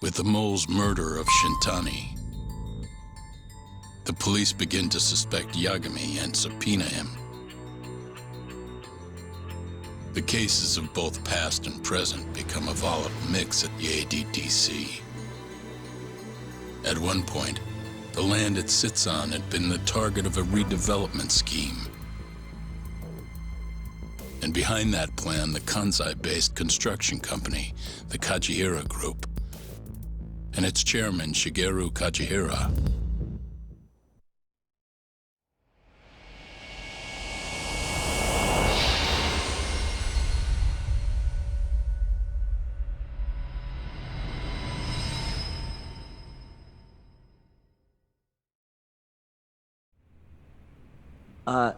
With the mole's murder of Shintani, the police begin to suspect Yagami and subpoena him. The cases of both past and present become a volatile mix at the ADDC. At one point, the land it sits on had been the target of a redevelopment scheme. And behind that plan, the Kansai-based construction company, the Kajihira Group, and its chairman, Shigeru Kajihira.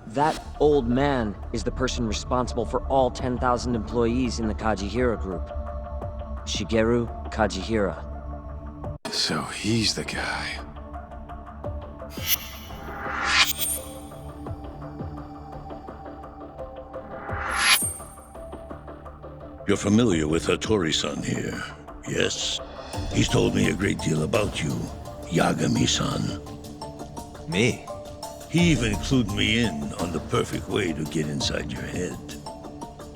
That old man is the person responsible for all 10,000 employees in the Kajihira Group. Shigeru Kajihira. So he's the guy. You're familiar with Hattori-san here, yes? He's told me a great deal about you, Yagami-san. Me? He even clued me in on the perfect way to get inside your head.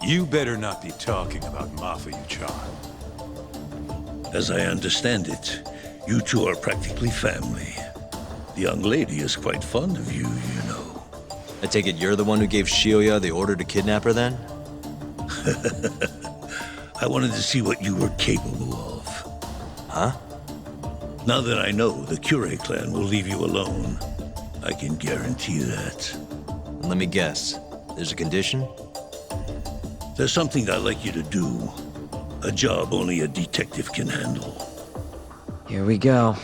You better not be talking about Mafuyu-chan. As I understand it, you two are practically family. The young lady is quite fond of you, you know. I take it you're the one who gave Shioya the order to kidnap her then? I wanted to see what you were capable of. Huh? Now that I know the Kure clan will leave you alone, I can guarantee that. And let me guess, there's a condition? There's something I'd like you to do. A job only a detective can handle. Here we go.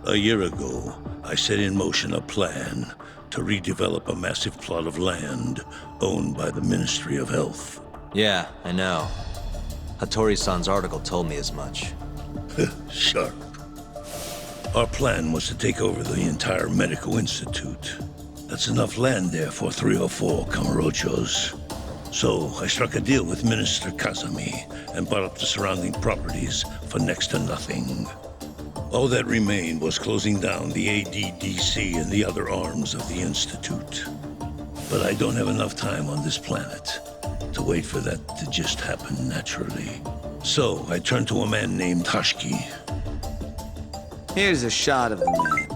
A year ago, I set in motion a plan to redevelop a massive plot of land owned by the Ministry of Health. Yeah, I know. Hattori-san's article told me as much. Sharp. Our plan was to take over the entire medical institute. That's enough land there for 3 or 4 Kamurochos. So I struck a deal with Minister Kazami and bought up the surrounding properties for next to nothing. All that remained was closing down the ADDC and the other arms of the institute. But I don't have enough time on this planet to wait for that to just happen naturally. So I turned to a man named Hashiki. Here's a shot of the man.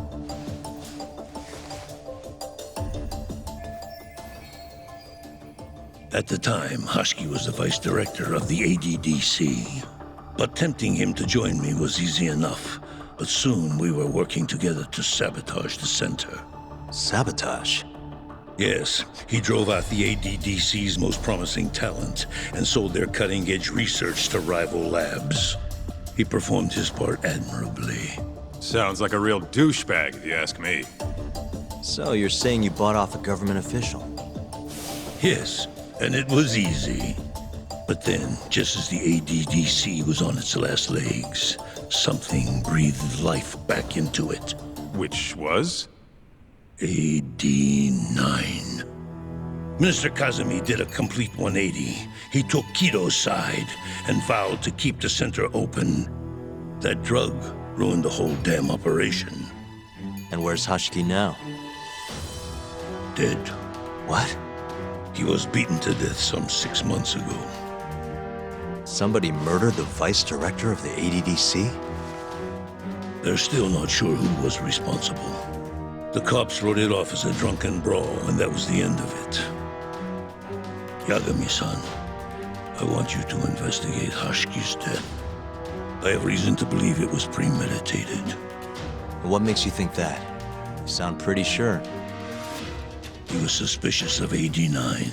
At the time, Hashiki was the vice director of the ADDC. But tempting him to join me was easy enough. But soon we were working together to sabotage the center. Sabotage? Yes, he drove out the ADDC's most promising talent and sold their cutting-edge research to rival labs. He performed his part admirably. Sounds like a real douchebag, if you ask me. So you're saying you bought off a government official? Yes, and it was easy. But then, just as the ADDC was on its last legs, something breathed life back into it. Which was? AD9. Minister Kazami did a complete 180. He took Kido's side and vowed to keep the center open. That drug ruined the whole damn operation. And where's Hashiki now? Dead. What? He was beaten to death some 6 months ago. Somebody murdered the vice director of the ADDC? They're still not sure who was responsible. The cops wrote it off as a drunken brawl, and that was the end of it. Yagami-san, I want you to investigate Hashiki's death. I have reason to believe it was premeditated. What makes you think that? You sound pretty sure. He was suspicious of AD9.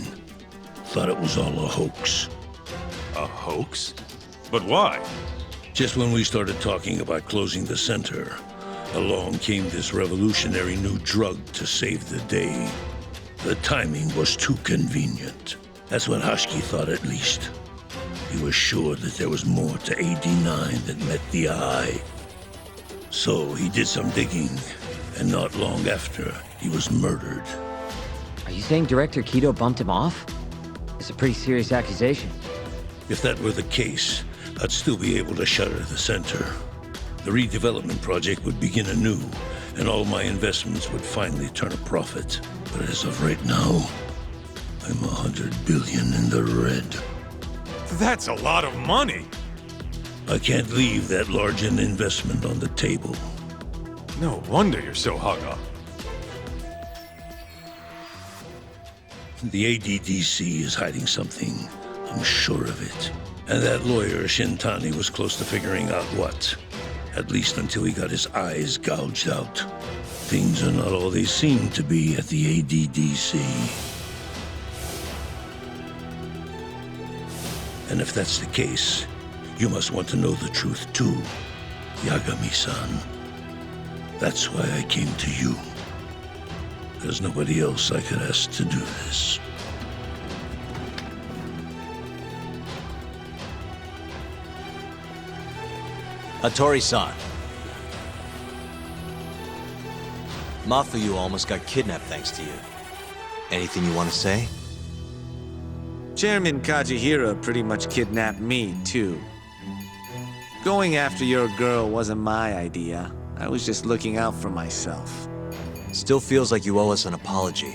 Thought it was all a hoax. A hoax? But why? Just when we started talking about closing the center, along came this revolutionary new drug to save the day. The timing was too convenient. That's what Hashiki thought, at least. He was sure that there was more to AD9 than met the eye. So he did some digging, and not long after, he was murdered. Are you saying Director Kido bumped him off? It's a pretty serious accusation. If that were the case, I'd still be able to shutter the center. The redevelopment project would begin anew, and all my investments would finally turn a profit. But as of right now, I'm 100 billion in the red. That's a lot of money. I can't leave that large an investment on the table. No wonder you're so hung up. The ADDC is hiding something. I'm sure of it. And that lawyer, Shintani, was close to figuring out what. At least until he got his eyes gouged out. Things are not all they seem to be at the ADDC. And if that's the case, you must want to know the truth too, Yagami-san. That's why I came to you. There's nobody else I could ask to do this. Hattori-san. Mafuyu almost got kidnapped thanks to you. Anything you want to say? Chairman Kajihira pretty much kidnapped me, too. Going after your girl wasn't my idea. I was just looking out for myself. Still feels like you owe us an apology.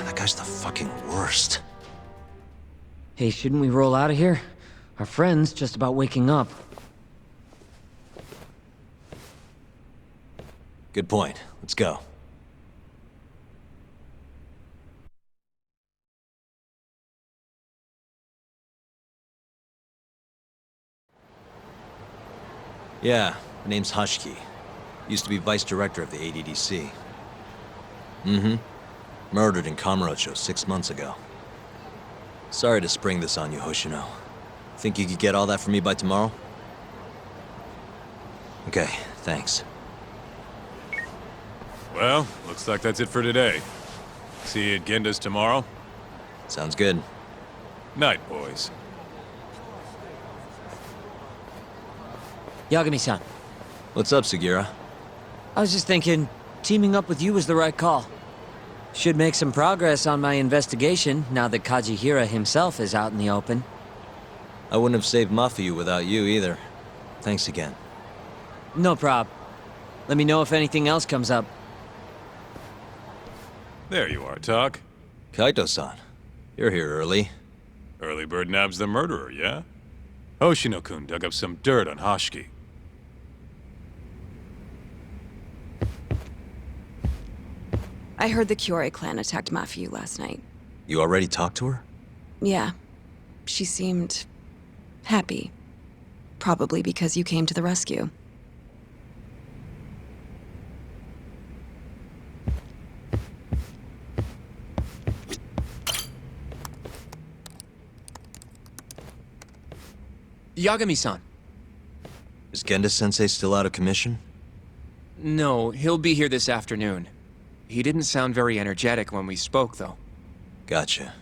That guy's the fucking worst. Hey, shouldn't we roll out of here? Our friend's just about waking up. Good point. Let's go. Yeah, my name's Hashiki. Used to be vice director of the ADDC. Murdered in Kamurocho 6 months ago. Sorry to spring this on you, Hoshino. Think you could get all that for me by tomorrow? Okay, thanks. Well, looks like that's it for today. See you at Genda's tomorrow. Sounds good. Night, boys. Yagami-san, What's up, Sugira? I was just thinking, teaming up with you was the right call. Should make some progress on my investigation now that Kajihira himself is out in the open. I wouldn't have saved Mafuyu without you either. Thanks again. No prob. Let me know if anything else comes up. There you are, Tak. Kaito-san, you're here early. Early bird nabs the murderer, yeah? Hoshino-kun dug up some dirt on Hashiki. I heard the Kyorei clan attacked Mafuyu last night. You already talked to her? Yeah. She seemed happy. Probably because you came to the rescue. Yagami-san. Is Genda-sensei still out of commission? No, he'll be here this afternoon. He didn't sound very energetic when we spoke, though. Gotcha.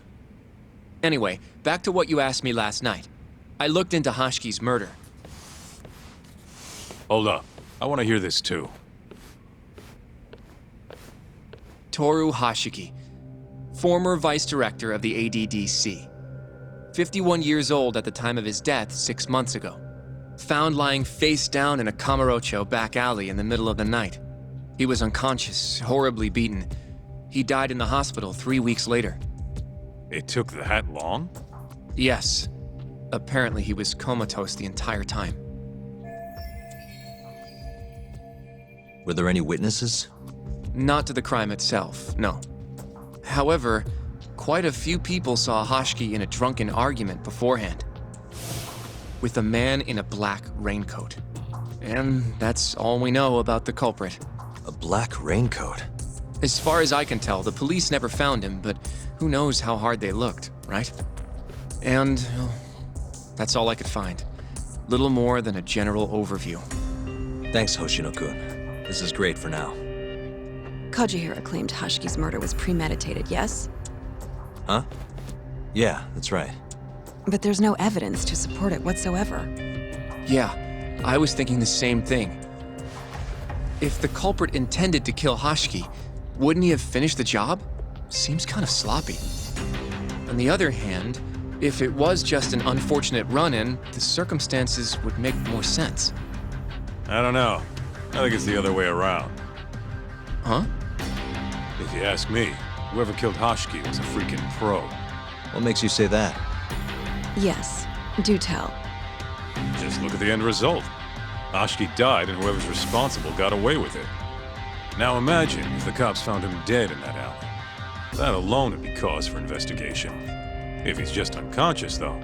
Anyway, back to what you asked me last night. I looked into Hashiki's murder. Hold up. I want to hear this too. Toru Hashiki, former vice director of the ADDC. 51 years old at the time of his death 6 months ago. Found lying face down in a Kamurocho back alley in the middle of the night. He was unconscious, horribly beaten. He died in the hospital 3 weeks later. It took that long? Yes. Apparently he was comatose the entire time. Were there any witnesses? Not to the crime itself, no. However, quite a few people saw Hashiki in a drunken argument beforehand. With a man in a black raincoat. And that's all we know about the culprit. A black raincoat? As far as I can tell, the police never found him, but who knows how hard they looked, right? And well, that's all I could find. Little more than a general overview. Thanks, Hoshino-kun. This is great for now. Kajihira claimed Hashiki's murder was premeditated, yes? Huh? Yeah, that's right. But there's no evidence to support it whatsoever. Yeah, I was thinking the same thing. If the culprit intended to kill Hashiki, wouldn't he have finished the job? Seems kind of sloppy. On the other hand, If it was just an unfortunate run-in, the circumstances would make more sense. I don't know. I think it's the other way around. Huh? If you ask me, whoever killed Hoshki was a freaking pro. What makes you say that? Yes, do tell. Just look at the end result. Hoshki died and whoever's responsible got away with it. Now imagine if the cops found him dead in that alley. That alone would be cause for investigation. If he's just unconscious, though,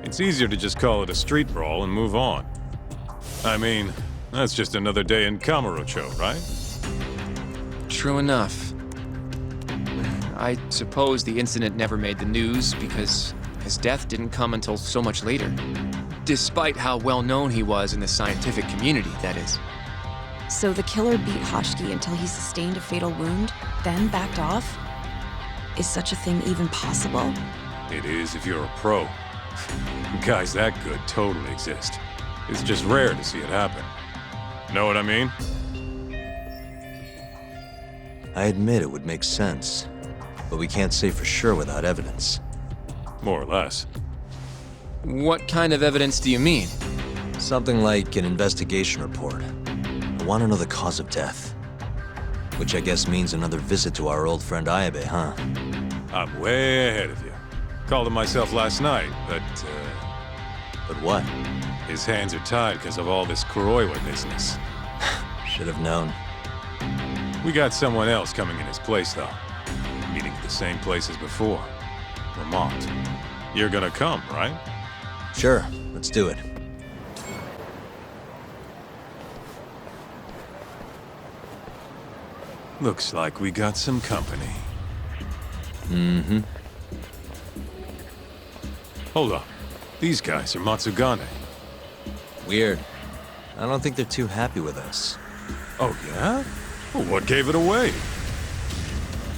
it's easier to just call it a street brawl and move on. I mean, that's just another day in Kamurocho, right? True enough. I suppose the incident never made the news because his death didn't come until so much later. Despite how well known he was in the scientific community, that is. So the killer beat Hoshki until he sustained a fatal wound, then backed off? Is such a thing even possible? It is if you're a pro. Guys that good totally exist. It's just rare to see it happen. Know what I mean? I admit it would make sense, but we can't say for sure without evidence. More or less. What kind of evidence do you mean? Something like an investigation report. I want to know the cause of death. Which I guess means another visit to our old friend Ayabe, huh? I'm way ahead of you. Called him myself last night, but But what? his hands are tied because of all this Kuroiwa business. Should have known. We got someone else coming in his place, though. Meeting at the same place as before. Lamont. You're gonna come, right? Sure, let's do it. Looks like we got some company. Mm-hmm. Hold up. These guys are Matsugane. Weird. I don't think they're too happy with us. Oh, yeah? Well, what gave it away?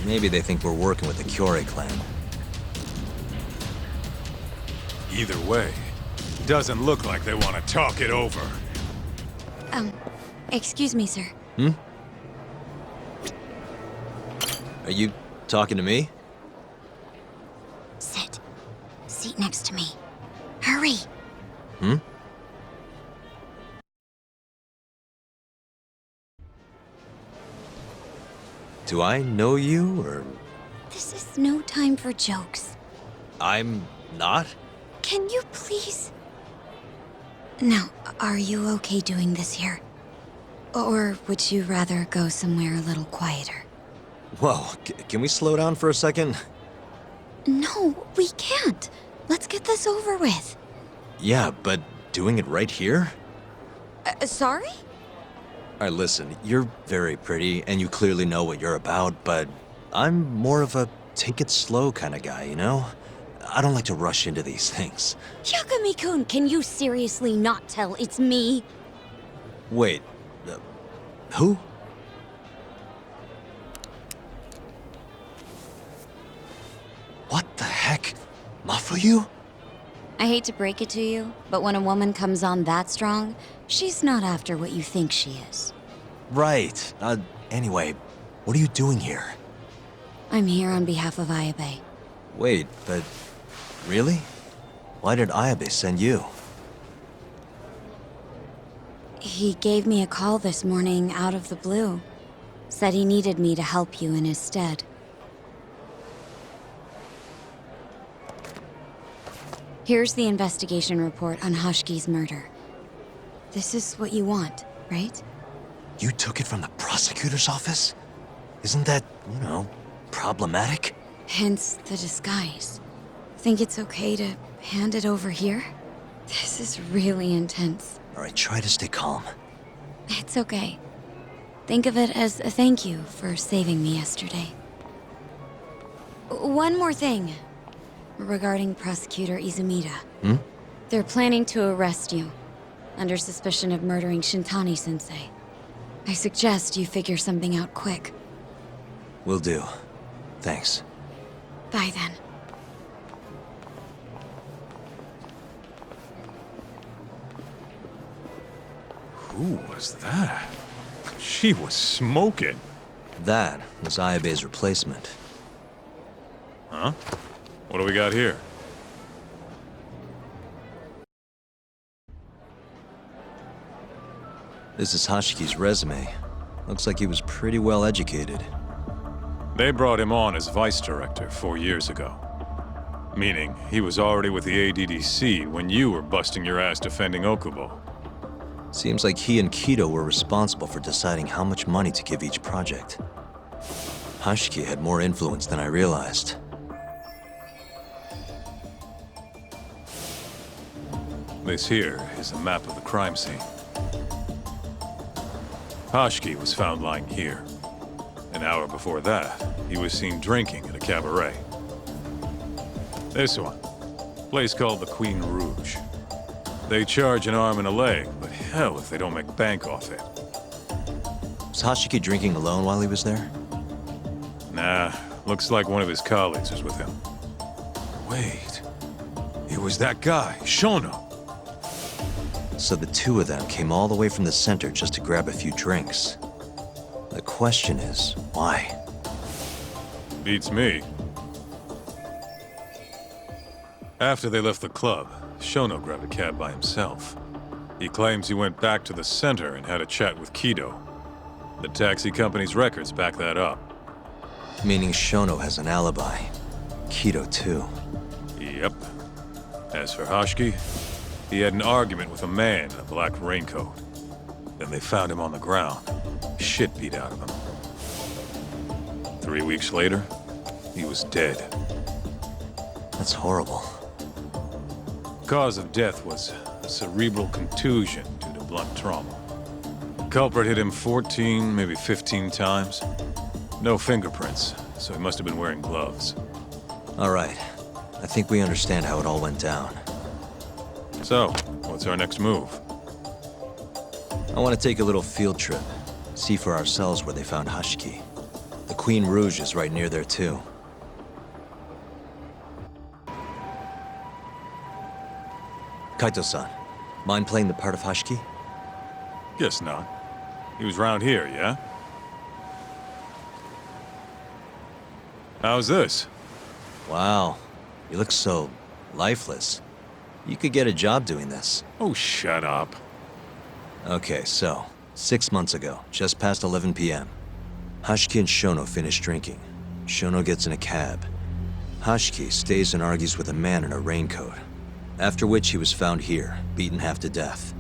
Maybe they think we're working with the Kyorei clan. Either way, doesn't look like they want to talk it over. Excuse me, sir. Are you talking to me? Sit. Seat next to me. Hurry. Do I know you, or... This is no time for jokes. I'm not? Can you please... Now, are you okay doing this here? Or would you rather go somewhere a little quieter? Whoa, can we slow down for a second? No, we can't. Let's get this over with. Yeah, but doing it right here? Sorry? Alright, listen, you're very pretty, and you clearly know what you're about, but I'm more of a take it slow kind of guy, you know? I don't like to rush into these things. Hyakami-kun, can you seriously not tell it's me? Wait, who? What the heck? Mafuyu? I hate to break it to you, but when a woman comes on that strong, she's not after what you think she is. Right. Anyway, what are you doing here? I'm here on behalf of Ayabe. Wait, but... really? Why did Ayabe send you? He gave me a call this morning out of the blue. Said he needed me to help you in his stead. Here's the investigation report on Hoshki's murder. This is what you want, right? You took it from the prosecutor's office? Isn't that, you know, problematic? Hence the disguise. Think it's okay to hand it over here? This is really intense. Alright, try to stay calm. It's okay. Think of it as a thank you for saving me yesterday. One more thing. Regarding Prosecutor Izumida. They're planning to arrest you, under suspicion of murdering Shintani-sensei. I suggest you figure something out quick. Will do. Thanks. Bye then. Who was that? She was smoking. That was Ayabe's replacement. Huh? What do we got here? This is Hashiki's resume. Looks like he was pretty well educated. They brought him on as vice director 4 years ago. Meaning, he was already with the ADDC when you were busting your ass defending Okubo. Seems like he and Kido were responsible for deciding how much money to give each project. Hashiki had more influence than I realized. This here is a map of the crime scene. Hashiki was found lying here. An hour before that, he was seen drinking at a cabaret. This one, place called the Queen Rouge. They charge an arm and a leg, but hell if they don't make bank off it. Was Hashiki drinking alone while he was there? Nah, looks like one of his colleagues was with him. Wait, it was that guy, Shono. So the two of them came all the way from the center just to grab a few drinks. The question is, why? Beats me. After they left the club, Shono grabbed a cab by himself. He claims he went back to the center and had a chat with Kido. The taxi company's records back that up. Meaning Shono has an alibi. Kido too. Yep. As for Hashiki, he had an argument with a man in a black raincoat. Then they found him on the ground, shit beat out of him. 3 weeks later, he was dead. That's horrible. Cause of death was a cerebral contusion due to blunt trauma. Culprit hit him 14, maybe 15 times. No fingerprints, so he must have been wearing gloves. All right. I think we understand how it all went down. So, what's our next move? I want to take a little field trip. See for ourselves where they found Hashiki. The Queen Rouge is right near there too. Kaito-san, mind playing the part of Hashiki? Guess not. He was round here, yeah? How's this? Wow, you look so lifeless. You could get a job doing this. Oh, shut up. Okay, so, 6 months ago, just past 11 p.m., Hashiki and Shono finish drinking. Shono gets in a cab. Hashiki stays and argues with a man in a raincoat. After which he was found here, beaten half to death.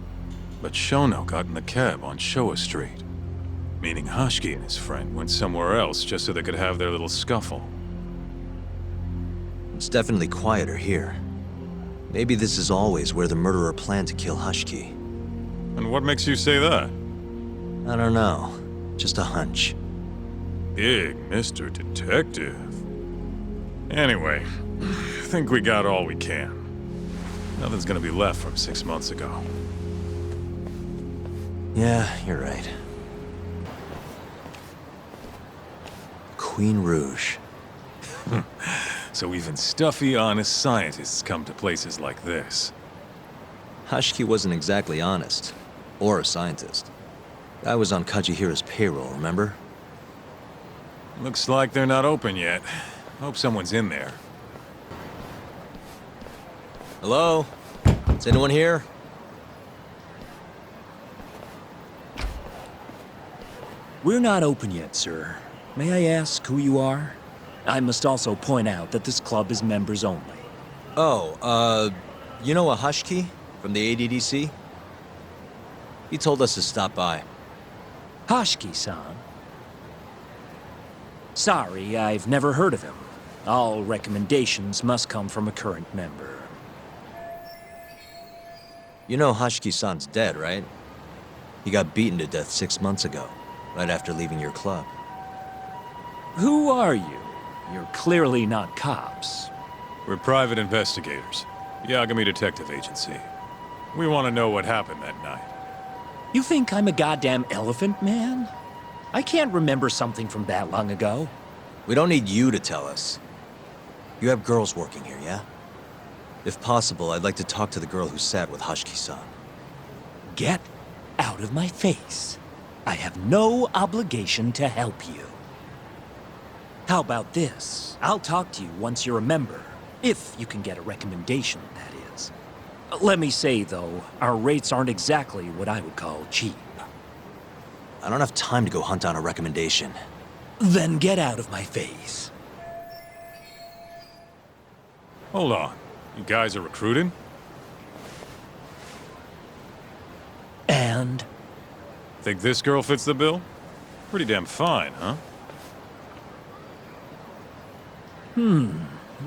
But Shono got in the cab on Showa Street. Meaning Hashiki and his friend went somewhere else just so they could have their little scuffle. It's definitely quieter here. Maybe this is always where the murderer planned to kill Hashiki. And what makes you say that? I don't know. Just a hunch. Big Mr. Detective. Anyway, I think we got all we can. Nothing's gonna be left from 6 months ago. Yeah, you're right. Queen Rouge. So even stuffy, honest scientists come to places like this. Hashiki wasn't exactly honest. Or a scientist. Guy was on Kajihira's payroll, remember? Looks like they're not open yet. Hope someone's in there. Hello? Is anyone here? We're not open yet, sir. May I ask who you are? I must also point out that this club is members only. Oh, you know a Hashiki from the ADDC? He told us to stop by. Hashiki-san? Sorry, I've never heard of him. All recommendations must come from a current member. You know Hashiki-san's dead, right? He got beaten to death 6 months ago, right after leaving your club. Who are you? You're clearly not cops. We're private investigators. Yagami Detective Agency. We want to know what happened that night. You think I'm a goddamn elephant man? I can't remember something from that long ago. We don't need you to tell us. You have girls working here, yeah? If possible, I'd like to talk to the girl who sat with Hashiki-san. Get out of my face. I have no obligation to help you. How about this? I'll talk to you once you're a member. If you can get a recommendation, that is. Let me say, though, our rates aren't exactly what I would call cheap. I don't have time to go hunt down a recommendation. Then get out of my face. Hold on. You guys are recruiting? And? Think this girl fits the bill? Pretty damn fine, huh?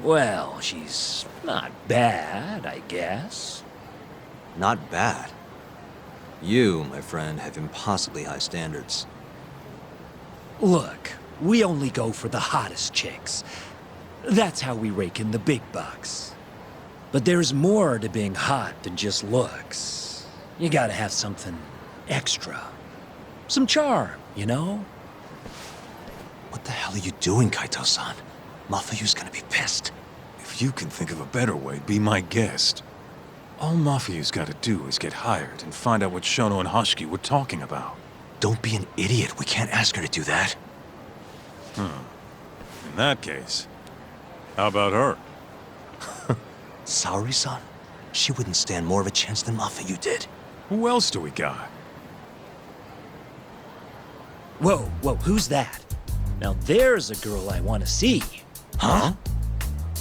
Well, she's not bad, I guess. Not bad. You, my friend, have impossibly high standards. Look, we only go for the hottest chicks. That's how we rake in the big bucks. But there's more to being hot than just looks. You gotta have something extra. Some charm, you know? What the hell are you doing, Kaito-san? Mafuyu's gonna be pissed. If you can think of a better way, be my guest. All Mafuyu's gotta do is get hired and find out what Shono and Hoshiki were talking about. Don't be an idiot. We can't ask her to do that. In that case, how about her? Saori-san? She wouldn't stand more of a chance than Mafuyu did. Who else do we got? Whoa, who's that? Now there's a girl I want to see. Huh?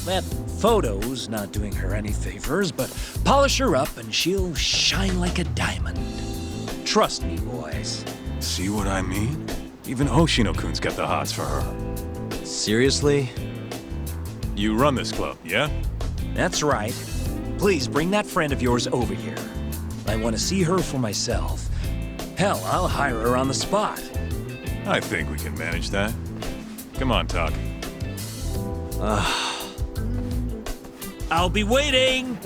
That photo's not doing her any favors, but polish her up and she'll shine like a diamond. Trust me, boys. See what I mean? Even Hoshino-kun's got the hots for her. Seriously? You run this club, yeah? That's right. Please bring that friend of yours over here. I want to see her for myself. Hell, I'll hire her on the spot. I think we can manage that. Come on, Talk. I'll be waiting!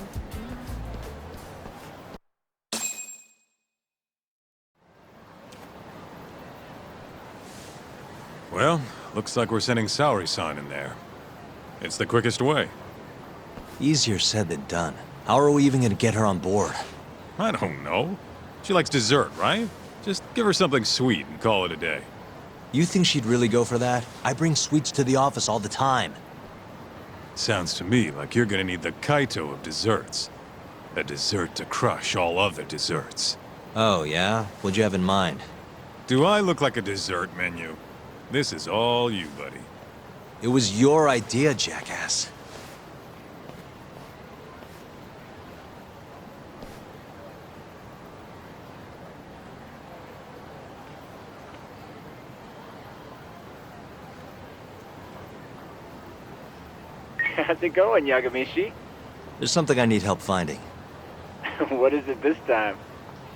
Well, looks like we're sending Saori-san in there. It's the quickest way. Easier said than done. How are we even gonna get her on board? I don't know. She likes dessert, right? Just give her something sweet and call it a day. You think she'd really go for that? I bring sweets to the office all the time. Sounds to me like you're gonna need the Kaito of desserts. A dessert to crush all other desserts. Oh, yeah? What'd you have in mind? Do I look like a dessert menu? This is all you, buddy. It was your idea, jackass. How's it going, Yagamishi? There's something I need help finding. What is it this time?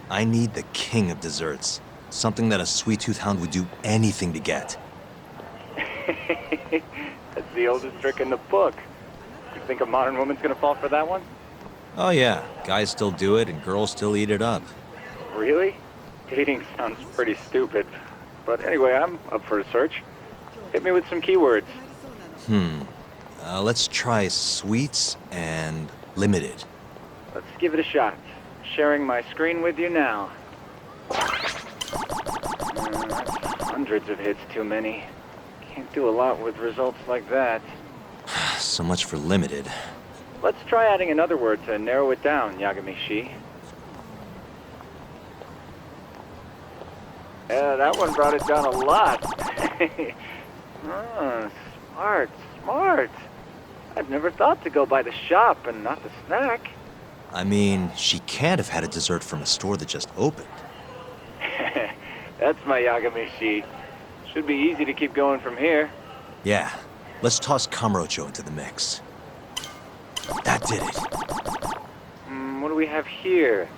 I need the king of desserts. Something that a sweet-tooth hound would do anything to get. That's the oldest trick in the book. You think a modern woman's gonna fall for that one? Oh yeah, guys still do it and girls still eat it up. Really? Dating sounds pretty stupid. But anyway, I'm up for a search. Hit me with some keywords. Let's try sweets and limited. Let's give it a shot. Sharing my screen with you now. Hundreds of hits too many. Can't do a lot with results like that. So much for limited. Let's try adding another word to narrow it down, Yagami-shi. Yeah, that one brought it down a lot. Smart. I've never thought to go by the shop and not the snack. I mean, she can't have had a dessert from a store that just opened. That's my Yagami-shi. Should be easy to keep going from here. Yeah, let's toss Kamurocho into the mix. That did it. What do we have here?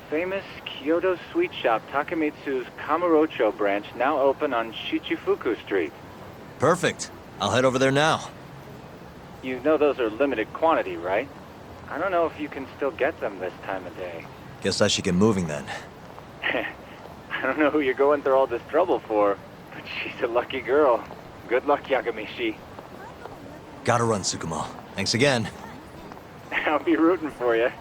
Famous Kyoto sweet shop Takemitsu's Kamurocho branch now open on Shichifuku Street. Perfect. I'll head over there now. You know those are limited quantity, right? I don't know if you can still get them this time of day. Guess I should get moving then. I don't know who you're going through all this trouble for, but she's a lucky girl. Good luck, Yagami-shi. Gotta run, Tsukumo. Thanks again. I'll be rooting for you.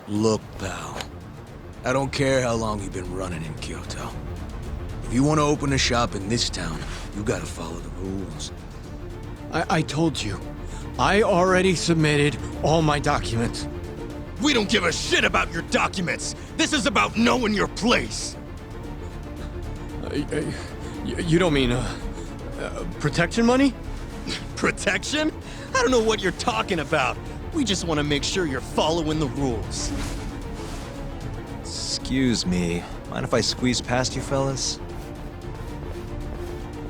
Look, pal. I don't care how long you've been running in Kyoto. If you want to open a shop in this town, you gotta follow the rules. I told you. I already submitted all my documents. We don't give a shit about your documents. This is about knowing your place. You don't mean, protection money? Protection? I don't know what you're talking about. We just want to make sure you're following the rules. Excuse me. Mind if I squeeze past you fellas?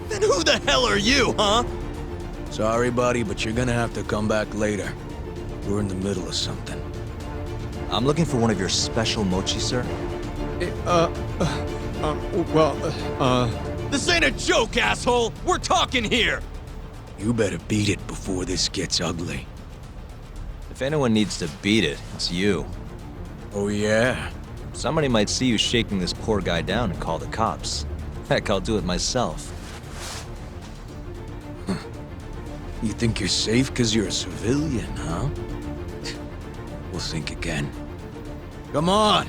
Then who the hell are you, huh? Sorry, buddy, but you're gonna have to come back later. We're in the middle of something. I'm looking for one of your special mochi, sir. This ain't a joke, asshole! We're talking here! You better beat it before this gets ugly. If anyone needs to beat it, it's you. Oh, yeah? Somebody might see you shaking this poor guy down and call the cops. Heck, I'll do it myself. You think you're safe because you're a civilian, huh? We'll think again. Come on!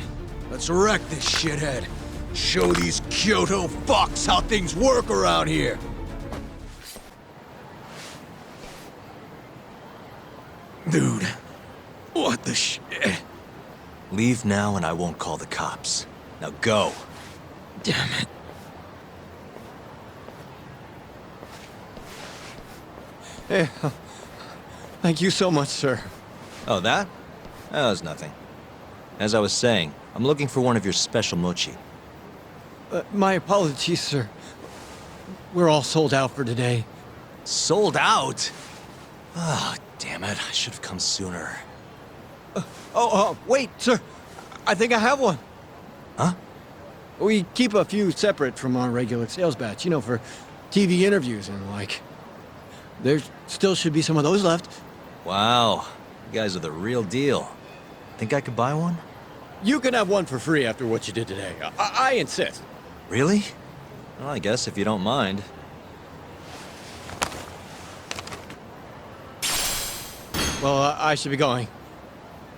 Let's wreck this shithead. Show these Kyoto fucks how things work around here! Dude, what the shit? Leave now and I won't call the cops. Now go. Damn it. Hey, thank you so much, sir. Oh, that? That was nothing. As I was saying, I'm looking for one of your special mochi. My apologies, sir. We're all sold out for today. Sold out? Oh, damn it. I should have come sooner. Wait, sir. I think I have one. Huh? We keep a few separate from our regular sales batch, you know, for TV interviews and like. There still should be some of those left. Wow. You guys are the real deal. Think I could buy one? You can have one for free after what you did today. I insist. Really? Well, I guess if you don't mind. Well, I should be going.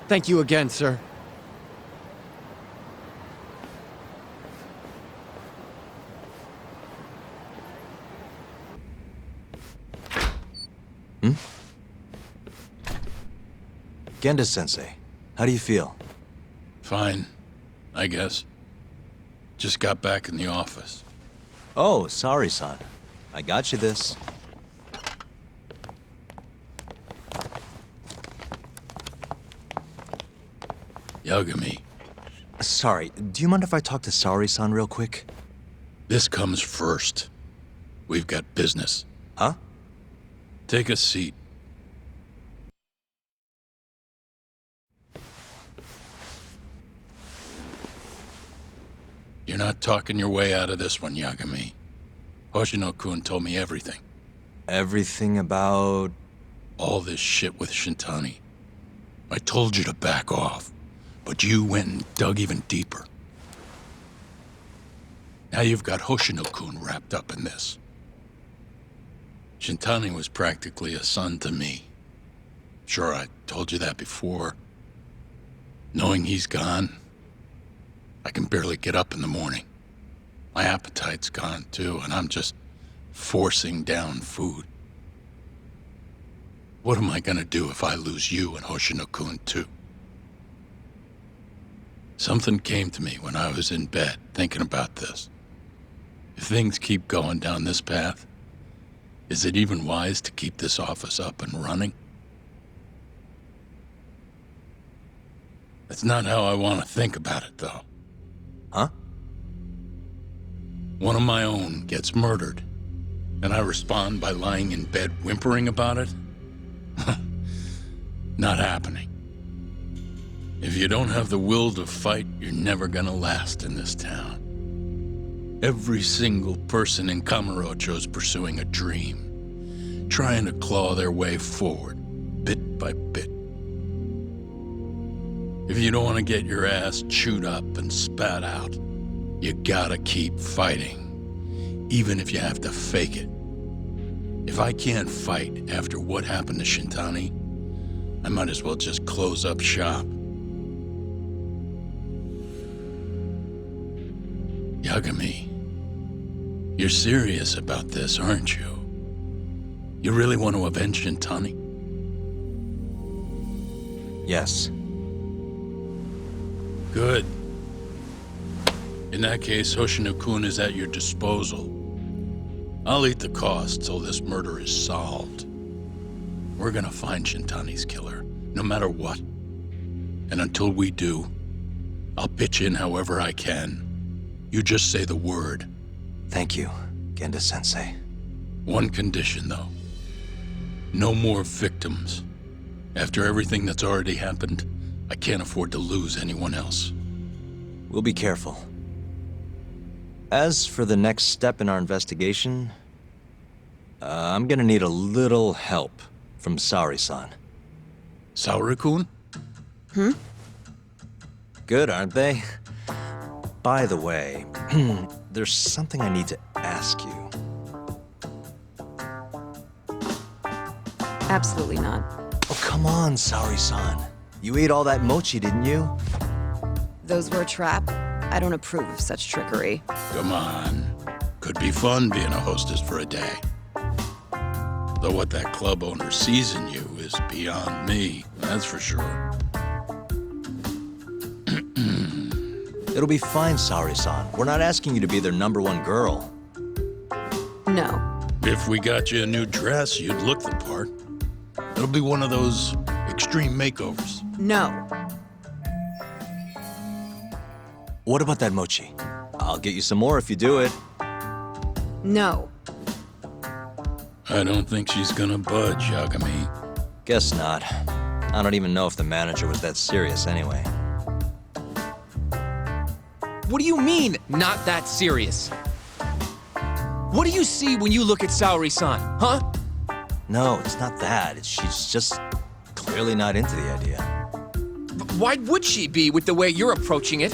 Thank you again, sir. Genda-sensei, how do you feel? Fine, I guess. Just got back in the office. Oh, sorry, son. I got you this. Yagami, Sorry, do you mind if I talk to Sari-san real quick? this comes first. We've got business. Huh? Take a seat. You're not talking your way out of this one, Yagami. Hoshino-kun told me everything. Everything about... All this shit with Shintani. I told you to back off, but you went and dug even deeper. Now you've got Hoshino-kun wrapped up in this. Shintani was practically a son to me. Sure, I told you that before. Knowing he's gone, I can barely get up in the morning. My appetite's gone too, and I'm just forcing down food. What am I gonna do if I lose you and Hoshino-kun too? Something came to me when I was in bed thinking about this. If things keep going down this path, is it even wise to keep this office up and running? That's not how I want to think about it, though. Huh? One of my own gets murdered, and I respond by lying in bed whimpering about it? Not happening. If you don't have the will to fight, you're never gonna last in this town. Every single person in Kamurocho's pursuing a dream, trying to claw their way forward, bit by bit. If you don't want to get your ass chewed up and spat out, you gotta keep fighting, even if you have to fake it. If I can't fight after what happened to Shintani, I might as well just close up shop. Yagami, you're serious about this, aren't you? You really want to avenge Shintani? Yes. Good. In that case, Hoshino-kun is at your disposal. I'll eat the cost till this murder is solved. We're gonna find Shintani's killer, no matter what. And until we do, I'll pitch in however I can. You just say the word. Thank you, Genda-sensei. One condition, though. No more victims. After everything that's already happened, I can't afford to lose anyone else. We'll be careful. As for the next step in our investigation, I'm gonna need a little help from Saori-san. Saori-kun? Good, aren't they? By the way, there's something I need to ask you. Absolutely not. Oh, come on, Saori-san. You ate all that mochi, didn't you? Those were a trap. I don't approve of such trickery. Come on. Could be fun being a hostess for a day. Though what that club owner sees in you is beyond me, that's for sure. It'll be fine, Saori-san. We're not asking you to be their #1 girl. No. If we got you a new dress, you'd look the part. It'll be one of those extreme makeovers. No. What about that mochi? I'll get you some more if you do it. No. I don't think she's gonna budge, Yagami. Guess not. I don't even know if the manager was that serious anyway. What do you mean, not that serious? What do you see when you look at Saori-san, huh? No, it's not that. She's just clearly not into the idea. Why would she be with the way you're approaching it?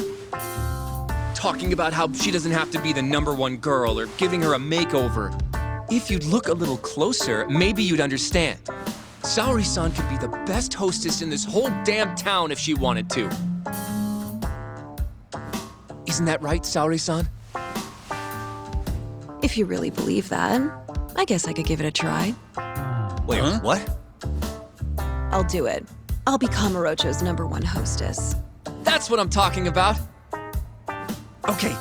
Talking about how she doesn't have to be the #1 girl or giving her a makeover. If you'd look a little closer, maybe you'd understand. Saori-san could be the best hostess in this whole damn town if she wanted to. Isn't that right, Saori-san? If you really believe that, I guess I could give it a try. Wait, what? I'll do it. I'll be Kamurocho's #1 hostess. That's what I'm talking about. Okay,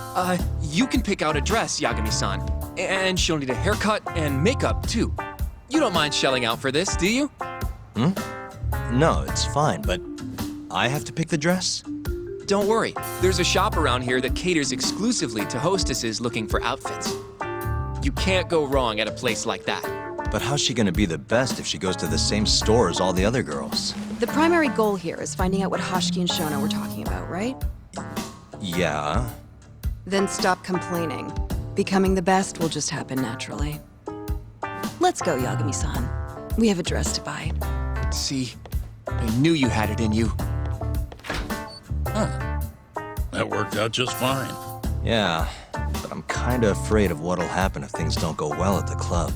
you can pick out a dress, Yagami-san. And she'll need a haircut and makeup, too. You don't mind shelling out for this, do you? No, it's fine, but I have to pick the dress? Don't worry. There's a shop around here that caters exclusively to hostesses looking for outfits. You can't go wrong at a place like that. But how's she gonna be the best if she goes to the same store as all the other girls? The primary goal here is finding out what Hoshiki and Shono were talking about, right? Yeah. Then stop complaining. Becoming the best will just happen naturally. Let's go, Yagami-san. We have a dress to buy. See, I knew you had it in you. That worked out just fine. Yeah, but I'm kinda afraid of what'll happen if things don't go well at the club.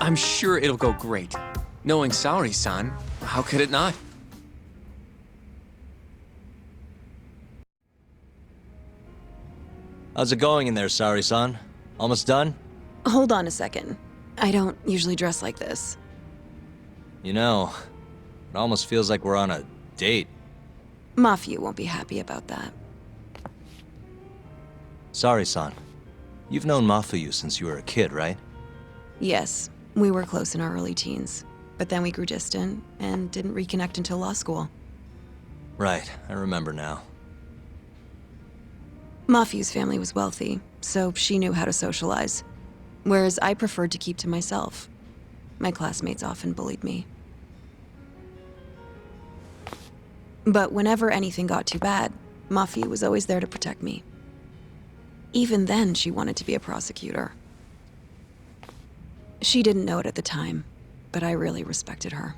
I'm sure it'll go great. Knowing Saori-san, how could it not? How's it going in there, Saori-san? Almost done? Hold on a second. I don't usually dress like this. You know, it almost feels like we're on a date. Mafia won't be happy about that. Saori-san, you've known Mafuyu since you were a kid, right? Yes, we were close in our early teens. But then we grew distant and didn't reconnect until law school. Right, I remember now. Mafuyu's family was wealthy, so she knew how to socialize. Whereas I preferred to keep to myself. My classmates often bullied me. But whenever anything got too bad, Mafuyu was always there to protect me. Even then, she wanted to be a prosecutor. She didn't know it at the time, but I really respected her.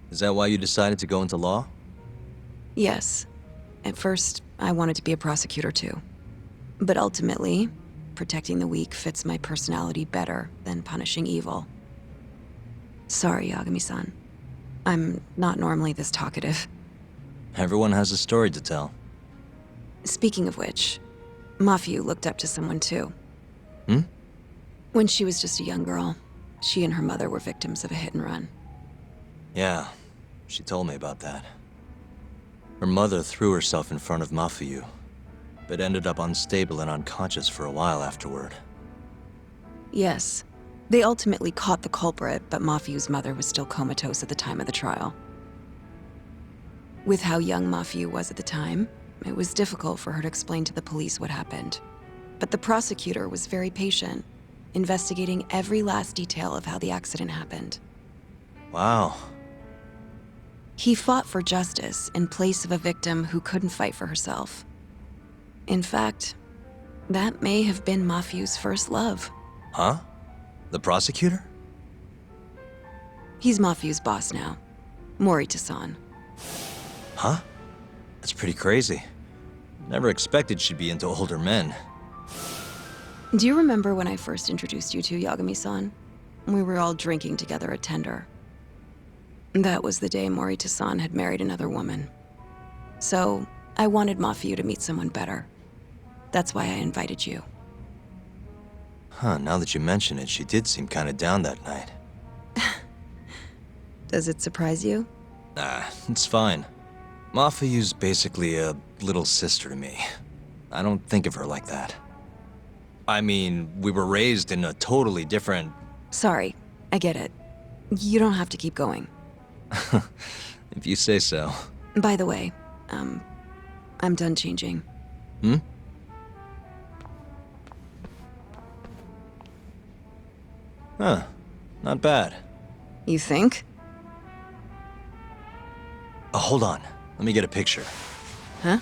Is that why you decided to go into law? Yes. At first, I wanted to be a prosecutor too. But ultimately, protecting the weak fits my personality better than punishing evil. Sorry, Yagami-san. I'm not normally this talkative. Everyone has a story to tell. Speaking of which, Mafuyu looked up to someone too. Hmm? When she was just a young girl, she and her mother were victims of a hit and run. Yeah, she told me about that. Her mother threw herself in front of Mafiu, but ended up unstable and unconscious for a while afterward. Yes. They ultimately caught the culprit, but Mafiu's mother was still comatose at the time of the trial. With how young Mafiu was at the time, it was difficult for her to explain to the police what happened. But the prosecutor was very patient, investigating every last detail of how the accident happened. Wow. He fought for justice in place of a victim who couldn't fight for herself. In fact, that may have been Mafiu's first love. Huh? The prosecutor? He's Mafiu's boss now, Morita-san. Huh? That's pretty crazy. Never expected she'd be into older men. Do you remember when I first introduced you to Yagami-san? We were all drinking together at Tender. That was the day Morita-san had married another woman. So, I wanted Mafiu to meet someone better. That's why I invited you. Huh, now that you mention it, she did seem kinda down that night. Does it surprise you? Nah, it's fine. Mafiu's basically a little sister to me. I don't think of her like that. I mean, we were raised in a totally different... Sorry, I get it. You don't have to keep going. If you say so. By the way, I'm done changing. Hmm? Huh. Not bad. You think? Oh, hold on. Let me get a picture. Huh?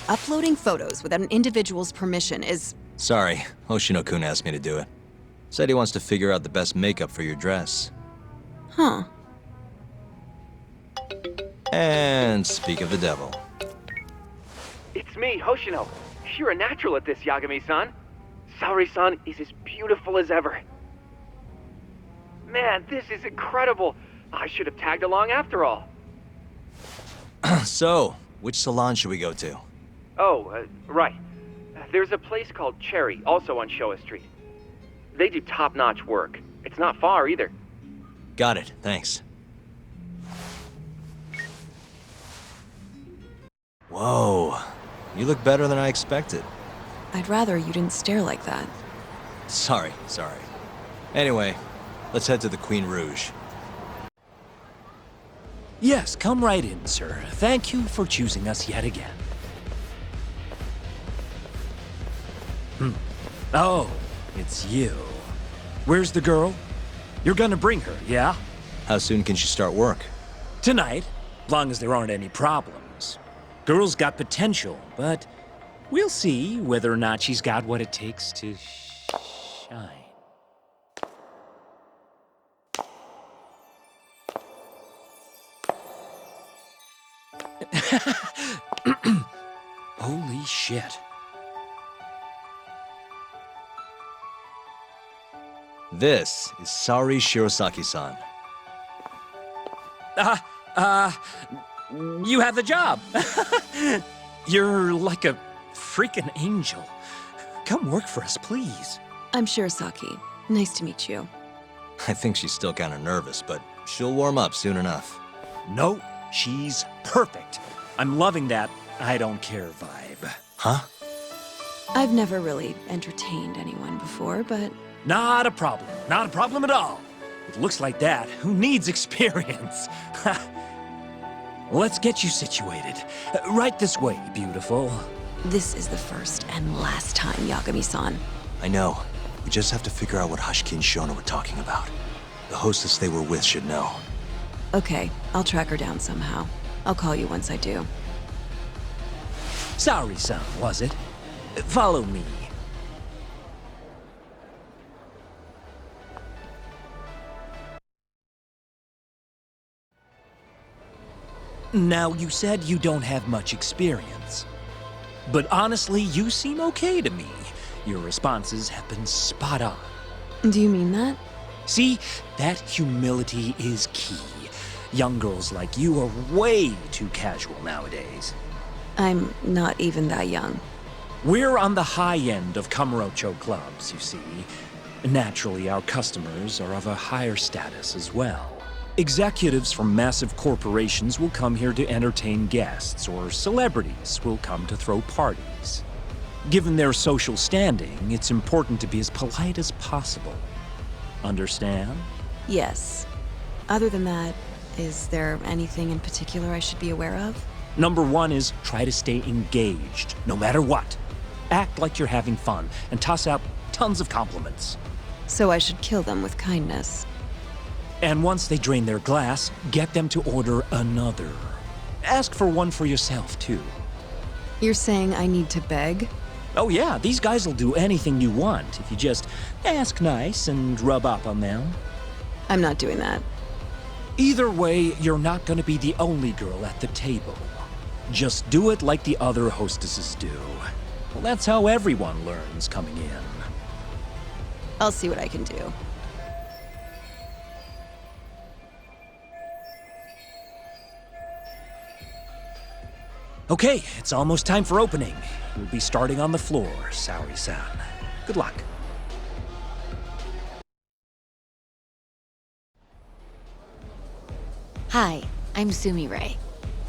Uploading photos without an individual's permission is... Sorry, Hoshino-kun asked me to do it. Said he wants to figure out the best makeup for your dress. Huh. And speak of the devil. It's me, Hoshino. You're a natural at this, Yagami-san. Saori-san is as beautiful as ever. Man, this is incredible. I should have tagged along after all. So, which salon should we go to? Oh, right. There's a place called Cherry, also on Showa Street. They do top-notch work. It's not far, either. Got it, thanks. Whoa, you look better than I expected. I'd rather you didn't stare like that. Sorry. Anyway, let's head to the Queen Rouge. Yes, come right in, sir. Thank you for choosing us yet again. Oh, it's you. Where's the girl? You're gonna bring her, yeah? How soon can she start work? Tonight, long as there aren't any problems. Girl's got potential, but we'll see whether or not she's got what it takes to shine. Holy shit. This is Saori Shirosaki-san. You have the job. You're like a freaking angel. Come work for us, please. I'm Shirosaki. Nice to meet you. I think she's still kind of nervous, but she'll warm up soon enough. No, she's perfect. I'm loving that I don't care vibe. Huh? I've never really entertained anyone before, but... Not a problem. Not a problem at all. It looks like that. Who needs experience? Let's get you situated. Right this way, beautiful. This is the first and last time, Yagami-san. I know. We just have to figure out what Hashiki and Shono were talking about. The hostess they were with should know. Okay, I'll track her down somehow. I'll call you once I do. Saori-san, was it? Follow me. Now, you said you don't have much experience. But honestly, you seem okay to me. Your responses have been spot on. Do you mean that? See, that humility is key. Young girls like you are way too casual nowadays. I'm not even that young. We're on the high end of Kamurocho clubs, you see. Naturally, our customers are of a higher status as well. Executives from massive corporations will come here to entertain guests, or celebrities will come to throw parties. Given their social standing, it's important to be as polite as possible. Understand? Yes. Other than that, is there anything in particular I should be aware of? Number one is try to stay engaged, no matter what. Act like you're having fun, and toss out tons of compliments. So I should kill them with kindness. And once they drain their glass, get them to order another. Ask for one for yourself, too. You're saying I need to beg? Oh yeah, these guys will do anything you want if you just ask nice and rub up on them. I'm not doing that. Either way, you're not gonna be the only girl at the table. Just do it like the other hostesses do. Well, that's how everyone learns coming in. I'll see what I can do. Okay, it's almost time for opening. We'll be starting on the floor, Saori-san. Good luck. Hi, I'm Sumi-Ray.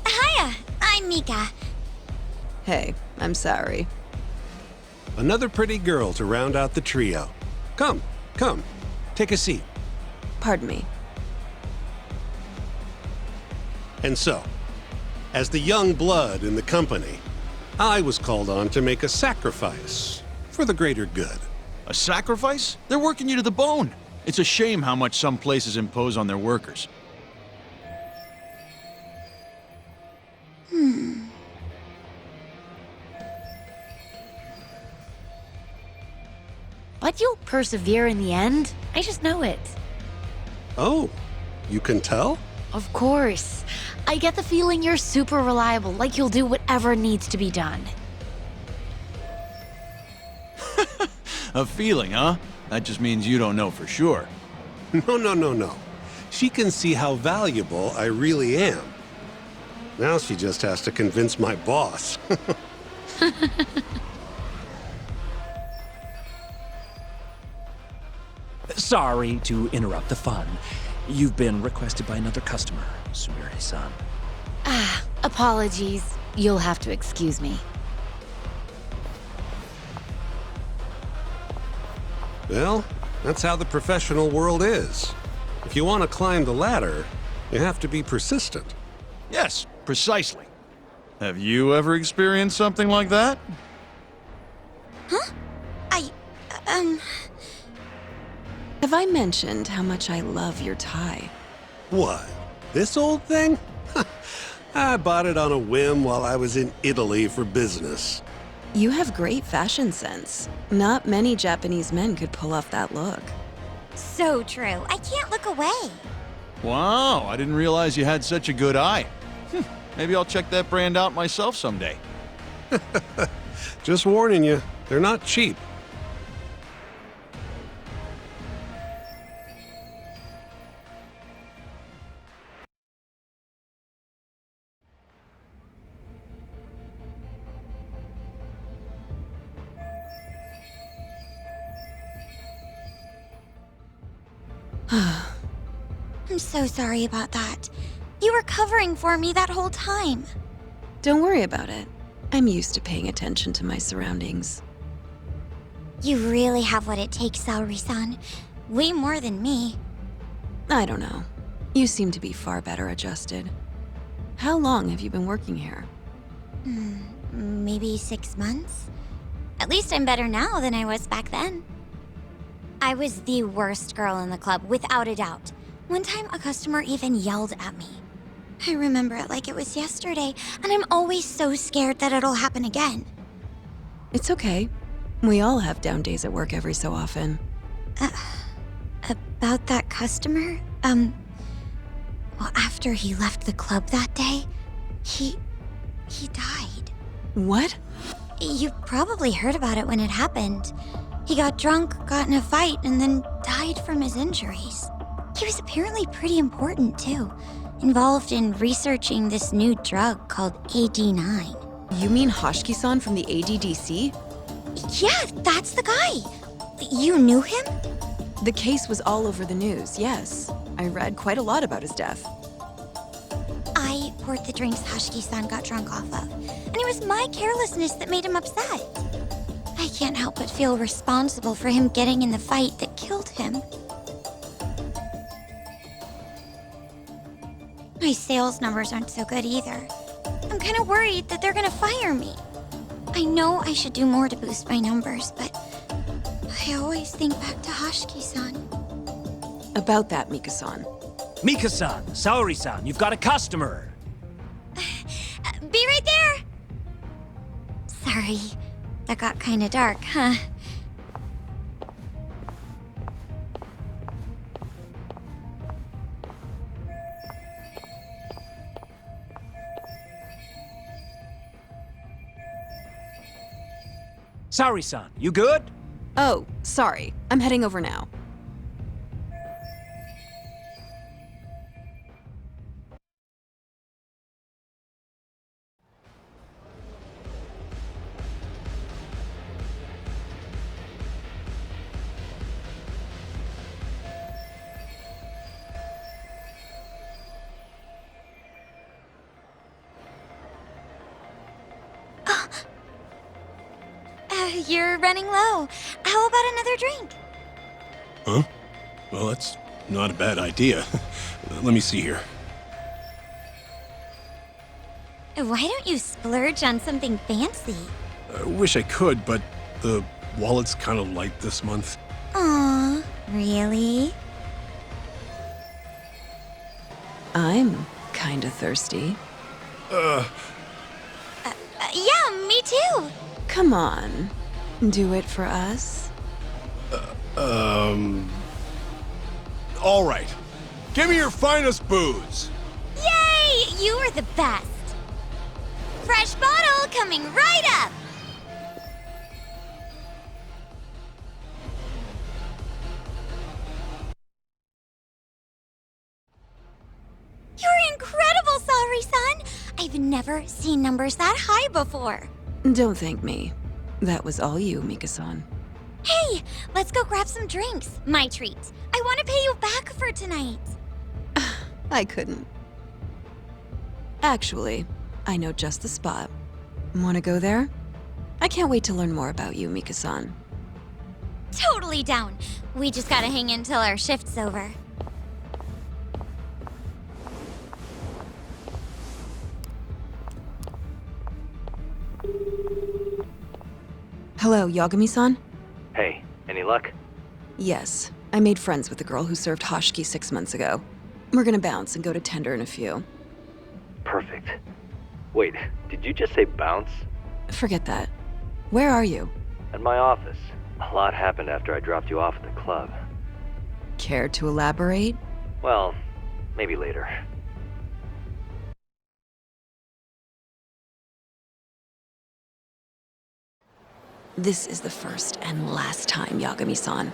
Hiya, I'm Mika. Hey, I'm sorry. Another pretty girl to round out the trio. Come, take a seat. Pardon me. And so, as the young blood in the company, I was called on to make a sacrifice for the greater good. A sacrifice? They're working you to the bone. It's a shame how much some places impose on their workers. But you'll persevere in the end. I just know it. Oh, you can tell? Of course. I get the feeling you're super reliable, like you'll do whatever needs to be done. A feeling, huh? That just means you don't know for sure. No. She can see how valuable I really am. Now she just has to convince my boss. Sorry to interrupt the fun. You've been requested by another customer, Sumire-san. Apologies. You'll have to excuse me. Well, that's how the professional world is. If you want to climb the ladder, you have to be persistent. Yes, precisely. Have you ever experienced something like that? Huh? Have I mentioned how much I love your tie? What? This old thing? I bought it on a whim while I was in Italy for business. You have great fashion sense. Not many Japanese men could pull off that look. So true. I can't look away. Wow, I didn't realize you had such a good eye. Maybe I'll check that brand out myself someday. Just warning you, they're not cheap. I'm so sorry about that. You were covering for me that whole time. Don't worry about it. I'm used to paying attention to my surroundings. You really have what it takes, Saori-san. Way more than me. I don't know. You seem to be far better adjusted. How long have you been working here? Maybe 6 months? At least I'm better now than I was back then. I was the worst girl in the club, without a doubt. One time, a customer even yelled at me. I remember it like it was yesterday, and I'm always so scared that it'll happen again. It's okay. We all have down days at work every so often. About that customer? Well, after he left the club that day, he died. What? You probably heard about it when it happened. He got drunk, got in a fight, and then died from his injuries. He was apparently pretty important, too. Involved in researching this new drug called AD9. You mean Hoshiki-san from the ADDC? Yeah, that's the guy. You knew him? The case was all over the news, yes. I read quite a lot about his death. I poured the drinks Hashiki-san got drunk off of, and it was my carelessness that made him upset. I can't help but feel responsible for him getting in the fight that killed him. My sales numbers aren't so good either. I'm kind of worried that they're gonna fire me. I know I should do more to boost my numbers, but I always think back to Hashiki-san. About that, Mika-san. Mika-san, Saori-san, you've got a customer. Be right there! Sorry, that got kinda dark, huh? Saori-san, you good? Oh, sorry. I'm heading over now. You're running low. How about another drink? Huh? Well, that's not a bad idea. Let me see here. Why don't you splurge on something fancy? I wish I could, but the wallet's kind of light this month. Aw, really? I'm kinda thirsty. Yeah, me too. Come on. Do it for us? All right. Give me your finest booze. Yay! You are the best. Fresh bottle coming right up. You're incredible, Saori-san. I've never seen numbers that high before. Don't thank me. That was all you, Mika-san. Hey, let's go grab some drinks. My treat. I want to pay you back for tonight. I couldn't. Actually, I know just the spot. Wanna go there? I can't wait to learn more about you, Mika-san. Totally down. We just gotta hang in till our shift's over. Hello, Yagami-san? Hey, any luck? Yes. I made friends with the girl who served Hashiki 6 months ago. We're gonna bounce and go to Tender in a few. Perfect. Wait, did you just say bounce? Forget that. Where are you? At my office. A lot happened after I dropped you off at the club. Care to elaborate? Well, maybe later. This is the first and last time, Yagami-san.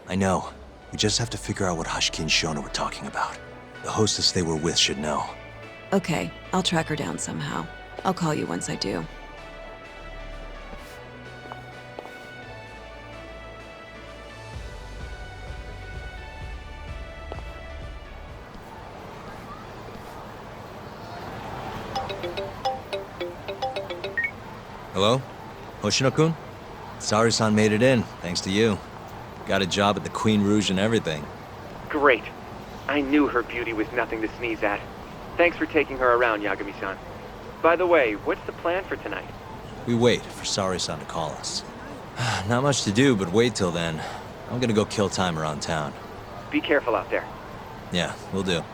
I know. We just have to figure out what Hashiki and Shono were talking about. The hostess they were with should know. Okay, I'll track her down somehow. I'll call you once I do. Hello? Hoshino-kun? Saori-san made it in, thanks to you. Got a job at the Queen Rouge and everything. Great. I knew her beauty was nothing to sneeze at. Thanks for taking her around, Yagami-san. By the way, what's the plan for tonight? We wait for Saori-san to call us. Not much to do, but wait till then. I'm gonna go kill time around town. Be careful out there. Yeah, will do.